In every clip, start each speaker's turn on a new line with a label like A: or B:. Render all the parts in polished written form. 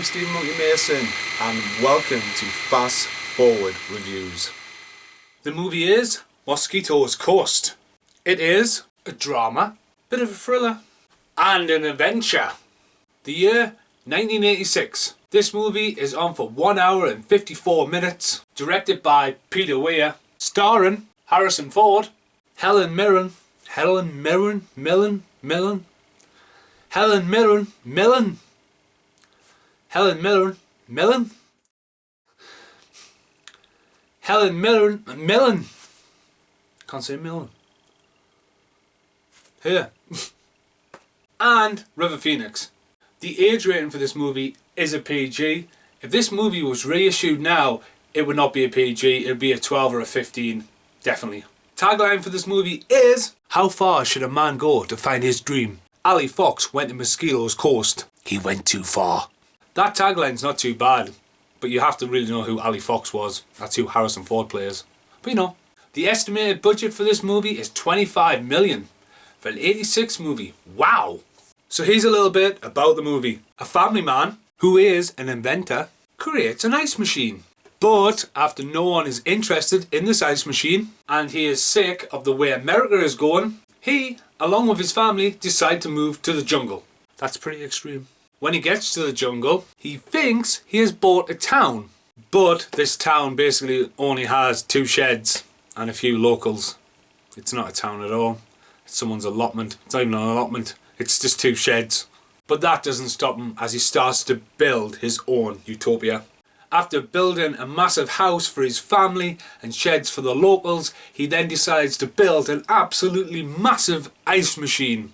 A: I'm Stephen Monkey Mason and welcome to Fast Forward Reviews. The movie is Mosquito's Coast. It is a drama, bit of a thriller, and an adventure. The year 1986. This movie is on for 1 hour and 54 minutes. Directed by Peter Weir. Starring Harrison Ford, Helen Mirren, Helen Mirren, Helen Mirren, can't say Millen. Here. And River Phoenix. The age rating for this movie is a PG. If this movie was reissued now, it would not be a PG, it would be a 12 or a 15, definitely. Tagline for this movie is, how far should a man go to find his dream? Ali Fox went to Mosquito's Coast. He went too far. That tagline's not too bad, but you have to really know who Ali Fox was. That's who Harrison Ford plays. But you know, the estimated budget for this movie is 25 million. For an 86 movie, wow! So here's a little bit about the movie. A family man, who is an inventor, creates an ice machine. But after no one is interested in this ice machine, and he is sick of the way America is going, he, along with his family, decide to move to the jungle. That's pretty extreme. When he gets to the jungle, he thinks he has bought a town. But this town basically only has 2 sheds and a few locals. It's not a town at all. It's someone's allotment. It's not even an allotment. It's just 2 sheds. But that doesn't stop him as he starts to build his own utopia. After building a massive house for his family and sheds for the locals, he then decides to build an absolutely massive ice machine.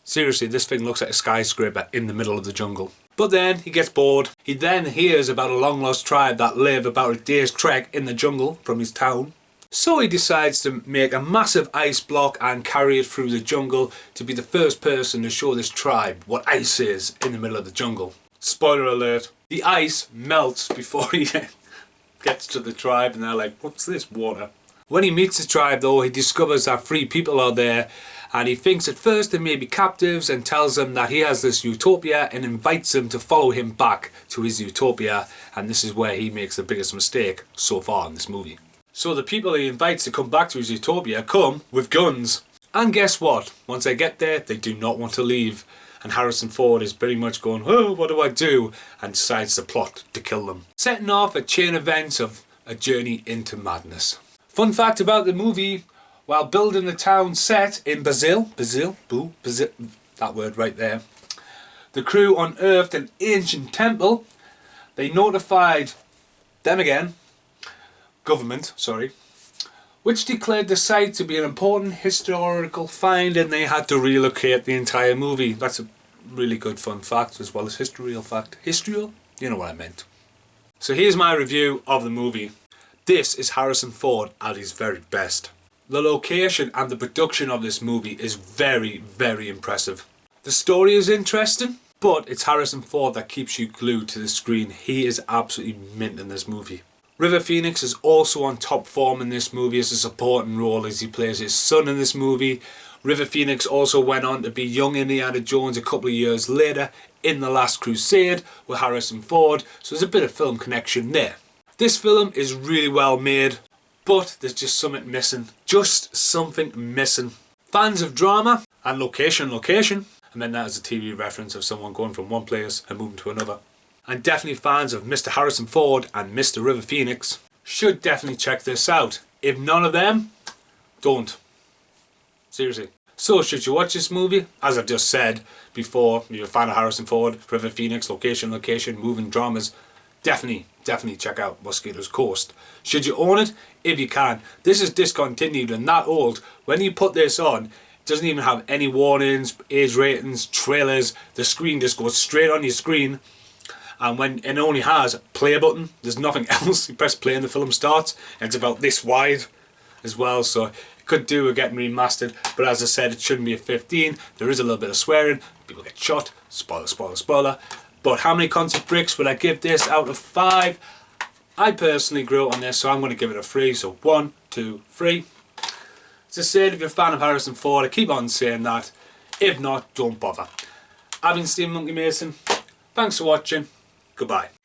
A: Seriously, this thing looks like a skyscraper in the middle of the jungle. But then he gets bored. He then hears about a long lost tribe that live about a day's trek in the jungle from his town. So he decides to make a massive ice block and carry it through the jungle to be the first person to show this tribe what ice is in the middle of the jungle. Spoiler alert, the ice melts before he gets to the tribe and they're like, what's this water? When he meets the tribe though, he discovers that 3 people are there and he thinks at first they may be captives and tells them that he has this utopia and invites them to follow him back to his utopia, and this is where he makes the biggest mistake so far in this movie. So the people he invites to come back to his utopia come with guns. And guess what? Once they get there, they do not want to leave. And Harrison Ford is pretty much going, oh, what do I do? And decides to plot to kill them. Setting off a chain events of a journey into madness. Fun fact about the movie, while building the town set in Brazil, that word right there, the crew unearthed an ancient temple. They notified government, which declared the site to be an important historical find, and they had to relocate the entire movie. That's a really good fun fact as well as historical fact. Historial? You know what I meant. So here's my review of the movie. This is Harrison Ford at his very best. The location and the production of this movie is very, very impressive. The story is interesting, but it's Harrison Ford that keeps you glued to the screen. He is absolutely mint in this movie. River Phoenix is also on top form in this movie as a supporting role as he plays his son in this movie. River Phoenix also went on to be young Indiana Jones a couple of years later in The Last Crusade with Harrison Ford, so there's a bit of film connection there. This film is really well made, but there's just something missing. Just something missing. Fans of drama and location, I meant that as a TV reference of someone going from one place and moving to another. And definitely fans of Mr. Harrison Ford and Mr. River Phoenix should definitely check this out. If none of them, don't. Seriously. So should you watch this movie? As I've just said before, if you're a fan of Harrison Ford, River Phoenix, location, moving dramas, definitely check out Mosquito's Coast. Should you own it? If you can. This is discontinued and that old. When you put this on, it doesn't even have any warnings, age ratings, trailers. The screen just goes straight on your screen. And when it only has a play button, there's nothing else. You press play and the film starts, and it's about this wide as well, so it could do with getting remastered. But as I said, it shouldn't be a 15. There is a little bit of swearing, people get shot, spoiler. But how many concert bricks would I give this out of 5? I personally grew up on this, so I'm going to give it a 3. So 1, 2, 3. As I said, if you're a fan of Harrison Ford, I keep on saying that. If not, don't bother. I've been Stephen Monkey Mason. Thanks for watching. Goodbye.